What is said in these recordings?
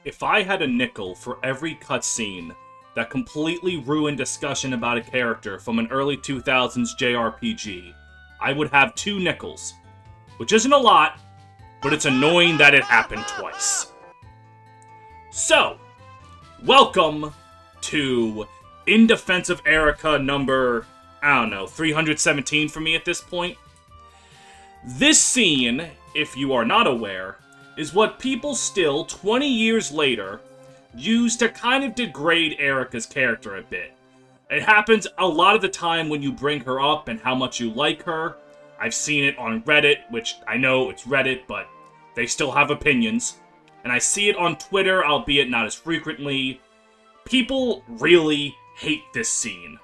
If I had a nickel for every cutscene that completely ruined discussion about a character from an early 2000s JRPG, I would have 2 nickels. Which isn't a lot, but it's annoying that it happened twice. So, welcome to In Defense of Erica number, I don't know, 317 for me at this point. This scene, if you are not aware, is what people still, 20 years later, use to kind of degrade Erica's character a bit. It happens a lot of the time when you bring her up and how much you like her. I've seen it on Reddit, which I know it's Reddit, but they still have opinions. And I see it on Twitter, albeit not as frequently. People really hate this scene.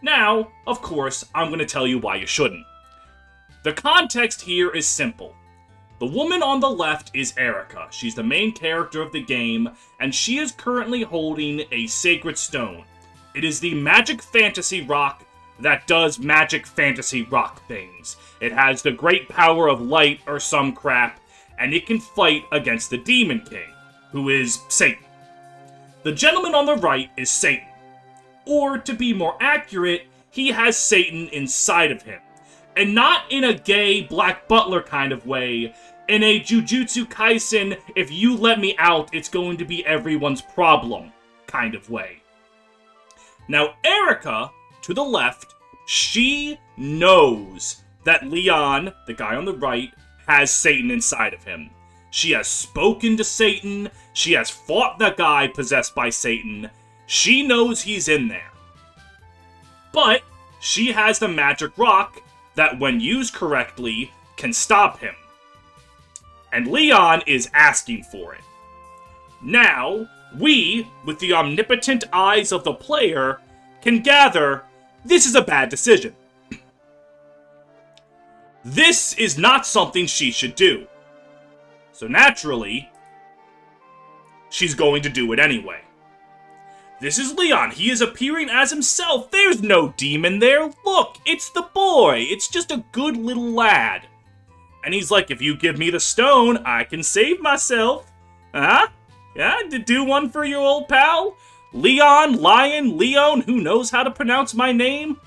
Now, of course, I'm going to tell you why you shouldn't. The context here is simple. The woman on the left is Erica. She's the main character of the game, and she is currently holding a sacred stone. It is the magic fantasy rock that does magic fantasy rock things. It has the great power of light or some crap, and it can fight against the Demon King, who is Satan. The gentleman on the right is Satan. Or, to be more accurate, he has Satan inside of him. And not in a gay Black Butler kind of way, in a Jujutsu Kaisen, if you let me out, it's going to be everyone's problem kind of way. Now, Erica, to the left, she knows that Lyon, the guy on the right, has Satan inside of him. She has spoken to Satan, she has fought the guy possessed by Satan, she knows he's in there. But, she has the magic rock that, when used correctly, can stop him. And Lyon is asking for it. Now, we, with the omnipotent eyes of the player, can gather this is a bad decision. This is not something she should do. So naturally, she's going to do it anyway. This is Lyon. He is appearing as himself. There's no demon there. Look, it's the boy. It's just a good little lad. And he's like, if you give me the stone, I can save myself. Huh? Yeah, do one for your old pal? Lyon, who knows how to pronounce my name?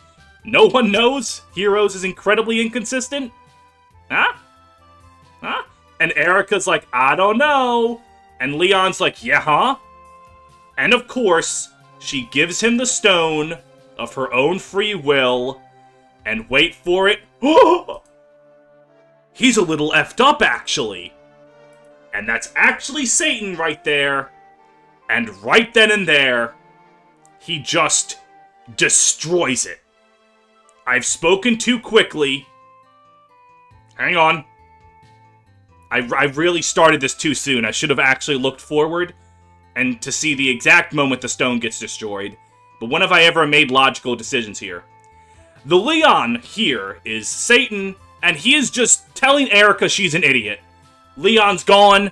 No one knows. Heroes is incredibly inconsistent. Huh? Huh? And Erica's like, I don't know. And Leon's like, yeah, huh? And of course, she gives him the stone of her own free will. And wait for it. He's a little effed up, actually. And that's actually Satan right there. And right then and there, he just destroys it. I've spoken too quickly. Hang on. I really started this too soon. I should have actually looked forward and to see the exact moment the stone gets destroyed. But when have I ever made logical decisions here? The Lyon here is Satan, and he is just telling Erica she's an idiot. Leon's gone.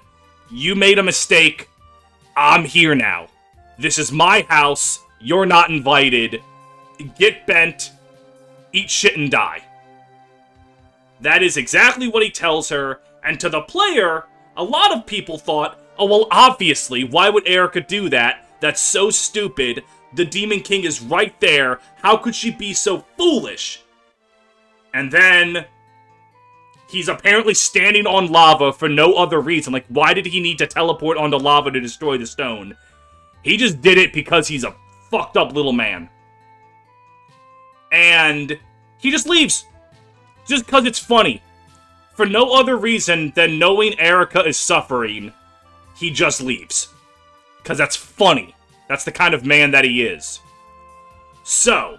You made a mistake. I'm here now. This is my house. You're not invited. Get bent. Eat shit and die. That is exactly what he tells her, and to the player, a lot of people thought, oh, well, obviously, why would Erica do that? That's so stupid. The Demon King is right there. How could she be so foolish? And then he's apparently standing on lava for no other reason. Like, why did he need to teleport onto lava to destroy the stone? He just did it because he's a fucked up little man. And he just leaves. Just because it's funny. For no other reason than knowing Erica is suffering, he just leaves. Because that's funny. That's the kind of man that he is. So,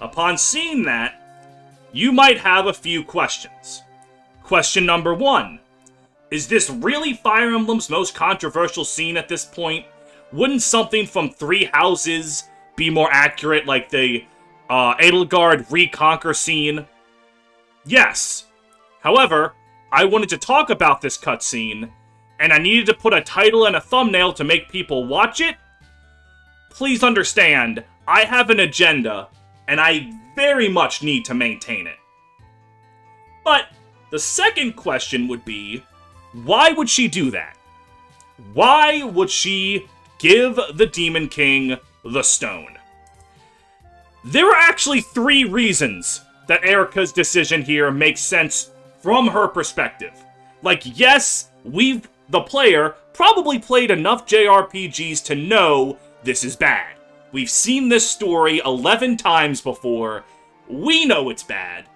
upon seeing that, you might have a few questions. Question number 1. Is this really Fire Emblem's most controversial scene at this point? Wouldn't something from Three Houses be more accurate, like the Edelgard Reconquer scene? Yes. However, I wanted to talk about this cutscene, and I needed to put a title and a thumbnail to make people watch it. Please understand, I have an agenda, and I very much need to maintain it. But the second question would be, why would she do that? Why would she give the Demon King the stone? There are actually 3 reasons that Erika's decision here makes sense from her perspective. Like, yes, the player, probably played enough JRPGs to know this is bad. We've seen this story 11 times before. We know it's bad.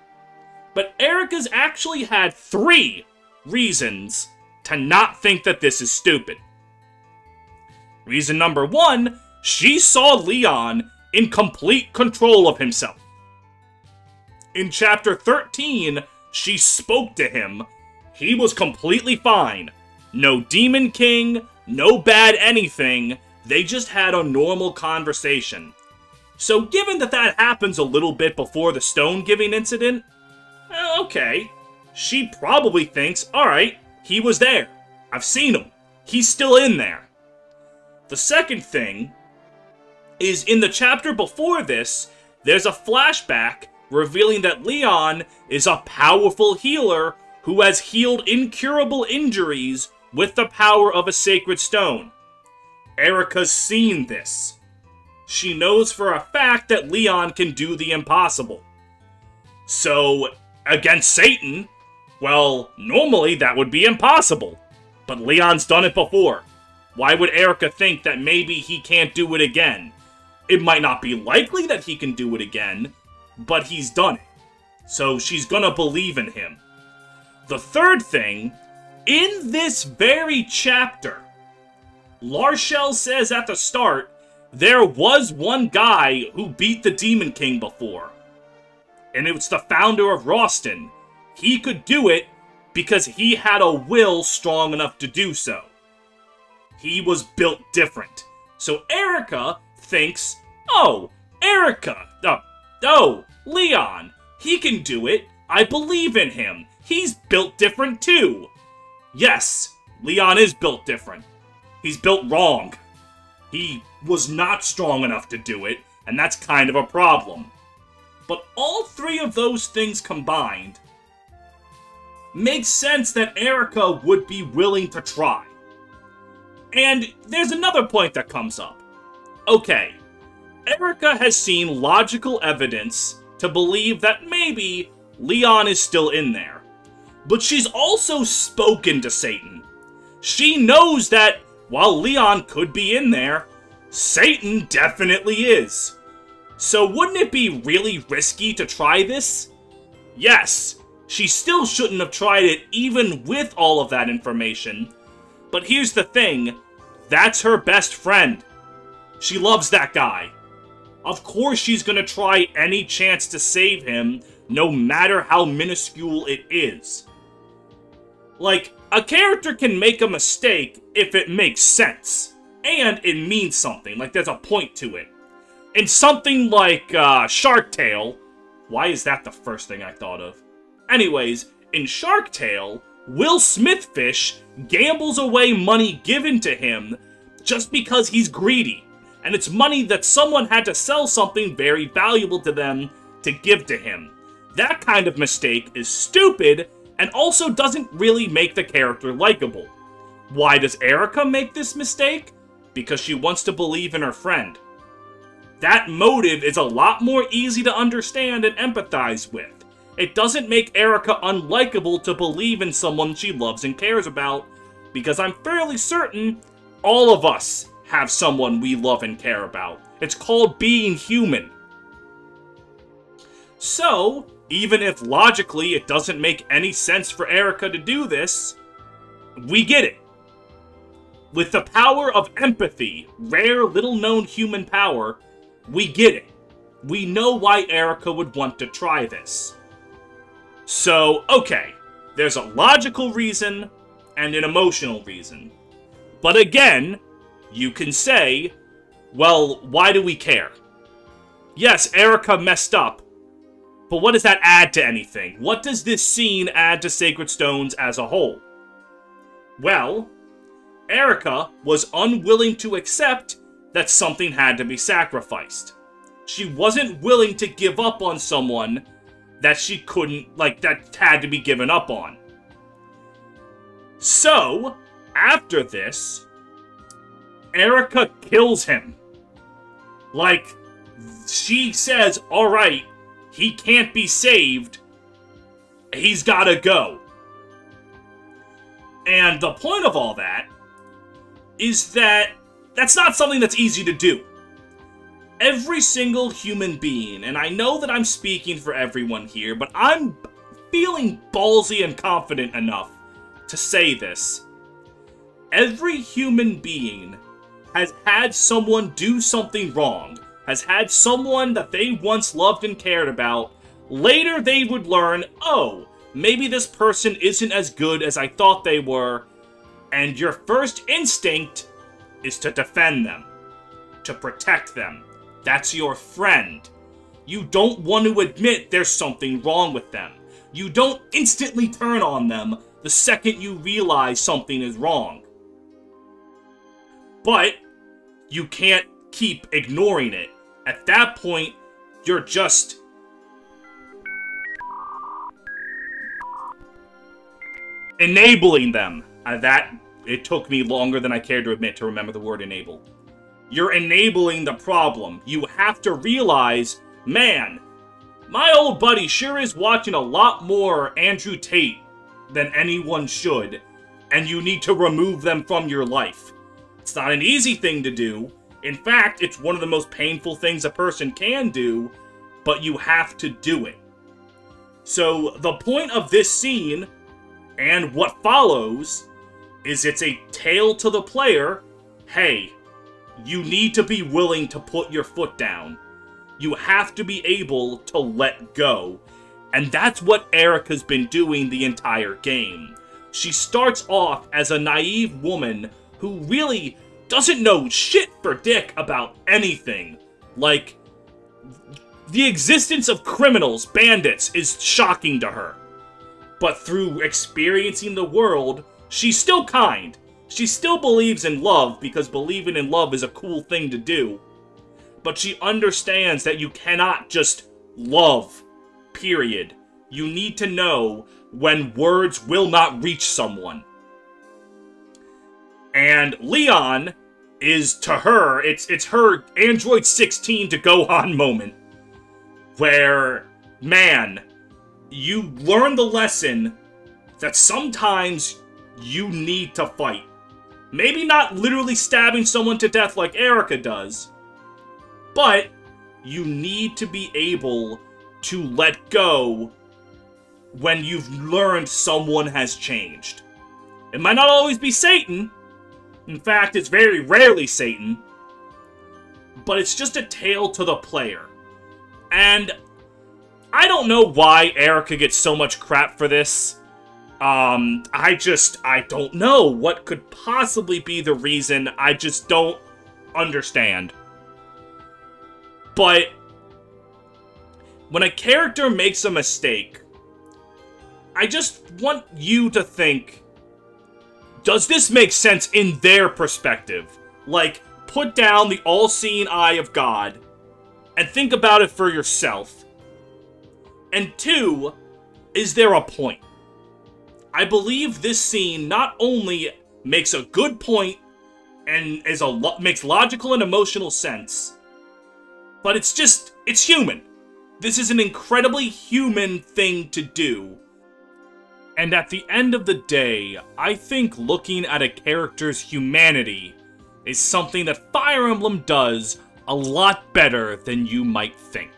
But Erika's actually had 3 reasons to not think that this is stupid. Reason number 1, she saw Lyon in complete control of himself. In Chapter 13, she spoke to him. He was completely fine. No Demon King, no bad anything. They just had a normal conversation. So given that that happens a little bit before the stone giving incident, okay. She probably thinks, alright, he was there. I've seen him. He's still in there. The second thing is in the chapter before this, there's a flashback revealing that Lyon is a powerful healer who has healed incurable injuries with the power of a sacred stone. Erika's seen this. She knows for a fact that Lyon can do the impossible. So, against Satan, well, normally that would be impossible. But Lyon's done it before. Why would Erika think that maybe he can't do it again? It might not be likely that he can do it again, but he's done it. So she's gonna believe in him. The third thing, in this very chapter, Larshel says at the start, there was one guy who beat the Demon King before. And it was the founder of Roston. He could do it because he had a will strong enough to do so. He was built different. So Erika thinks, oh, Lyon, he can do it. I believe in him. He's built different too. Yes, Lyon is built different. He's built wrong. He was not strong enough to do it, and that's kind of a problem. But all 3 of those things combined makes sense that Erika would be willing to try. And there's another point that comes up. Okay, Erika has seen logical evidence to believe that maybe Lyon is still in there. But she's also spoken to Satan. She knows that while Lyon could be in there, Satan definitely is. So wouldn't it be really risky to try this? Yes, she still shouldn't have tried it even with all of that information. But here's the thing, that's her best friend. She loves that guy. Of course she's gonna try any chance to save him, no matter how minuscule it is. Like, a character can make a mistake if it makes sense. And it means something, like there's a point to it. In something like Shark Tale, why is that the first thing I thought of? Anyways, in Shark Tale, Will Smithfish gambles away money given to him just because he's greedy. And it's money that someone had to sell something very valuable to them to give to him. That kind of mistake is stupid and also doesn't really make the character likable. Why does Erika make this mistake? Because she wants to believe in her friend. That motive is a lot more easy to understand and empathize with. It doesn't make Erika unlikable to believe in someone she loves and cares about, because I'm fairly certain all of us have someone we love and care about. It's called being human. So, even if logically it doesn't make any sense for Erika to do this, we get it. With the power of empathy, rare little-known human power, we get it. We know why Erika would want to try this. So, okay, there's a logical reason and an emotional reason. But again, you can say, well, why do we care? Yes, Erika messed up, but what does that add to anything? What does this scene add to Sacred Stones as a whole? Well, Erika was unwilling to accept that something had to be sacrificed. She wasn't willing to give up on someone that she couldn't, that had to be given up on. So, after this, Erica kills him. Like, she says, alright, he can't be saved. He's gotta go. And the point of all that is that that's not something that's easy to do. Every single human being, and I know that I'm speaking for everyone here, but I'm feeling ballsy and confident enough to say this. Every human being has had someone do something wrong, has had someone that they once loved and cared about. Later they would learn, oh, maybe this person isn't as good as I thought they were, and your first instinct is to defend them, to protect them. That's your friend. You don't want to admit there's something wrong with them. You don't instantly turn on them the second you realize something is wrong. But you can't keep ignoring it. At that point, you're just enabling them. It took me longer than I cared to admit to remember the word enable. You're enabling the problem. You have to realize, man, my old buddy sure is watching a lot more Andrew Tate than anyone should, and you need to remove them from your life. It's not an easy thing to do. In fact, it's one of the most painful things a person can do, but you have to do it. So, the point of this scene, and what follows, is it's a tale to the player, hey, you need to be willing to put your foot down. You have to be able to let go. And that's what Erica's been doing the entire game. She starts off as a naive woman who really doesn't know shit for dick about anything. Like, the existence of criminals, bandits, is shocking to her. But through experiencing the world, she's still kind. She still believes in love, because believing in love is a cool thing to do. But she understands that you cannot just love, period. You need to know when words will not reach someone. And Lyon is, to her, it's her Android 16 to go on moment. Where, man, you learn the lesson that sometimes you need to fight. Maybe not literally stabbing someone to death like Erica does, but you need to be able to let go when you've learned someone has changed. It might not always be Satan. In fact, it's very rarely Satan. But it's just a tale to the player. And I don't know why Erica gets so much crap for this. I don't know what could possibly be the reason. I just don't understand. But when a character makes a mistake, I just want you to think, does this make sense in their perspective? Like, put down the all-seeing eye of God and think about it for yourself. And two, is there a point? I believe this scene not only makes a good point and makes logical and emotional sense, but it's human. This is an incredibly human thing to do. And at the end of the day, I think looking at a character's humanity is something that Fire Emblem does a lot better than you might think.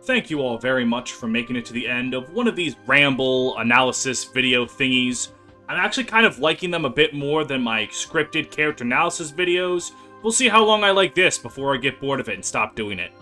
Thank you all very much for making it to the end of one of these ramble analysis video thingies. I'm actually kind of liking them a bit more than my scripted character analysis videos. We'll see how long I like this before I get bored of it and stop doing it.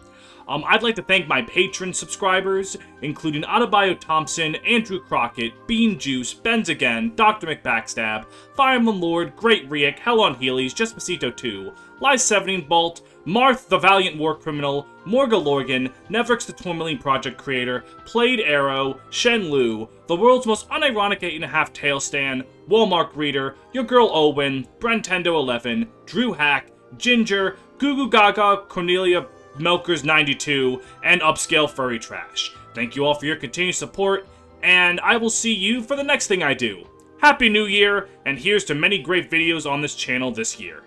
I'd like to thank my Patreon subscribers, including Adebayo Thompson, Andrew Crockett, Bean Juice, Benz Again, Dr. McBackstab, Fireman Lord, Great Riek, Hell on Heelys, Despacito 2, Lies 17 Bolt, Marth the Valiant War Criminal, Morga Lorgan, Nevrix the Tourmaline Project Creator, Played Arrow, Shen Lu, the world's most unironic 8.5 tail stand, Walmart Reader, Your Girl Owen, Brentendo 11, Drew Hack, Ginger, Gugu Gaga, Cornelia Milkers 92, and Upscale Furry Trash. Thank you all for your continued support, and I will see you for the next thing I do. Happy New Year, and here's to many great videos on this channel this year.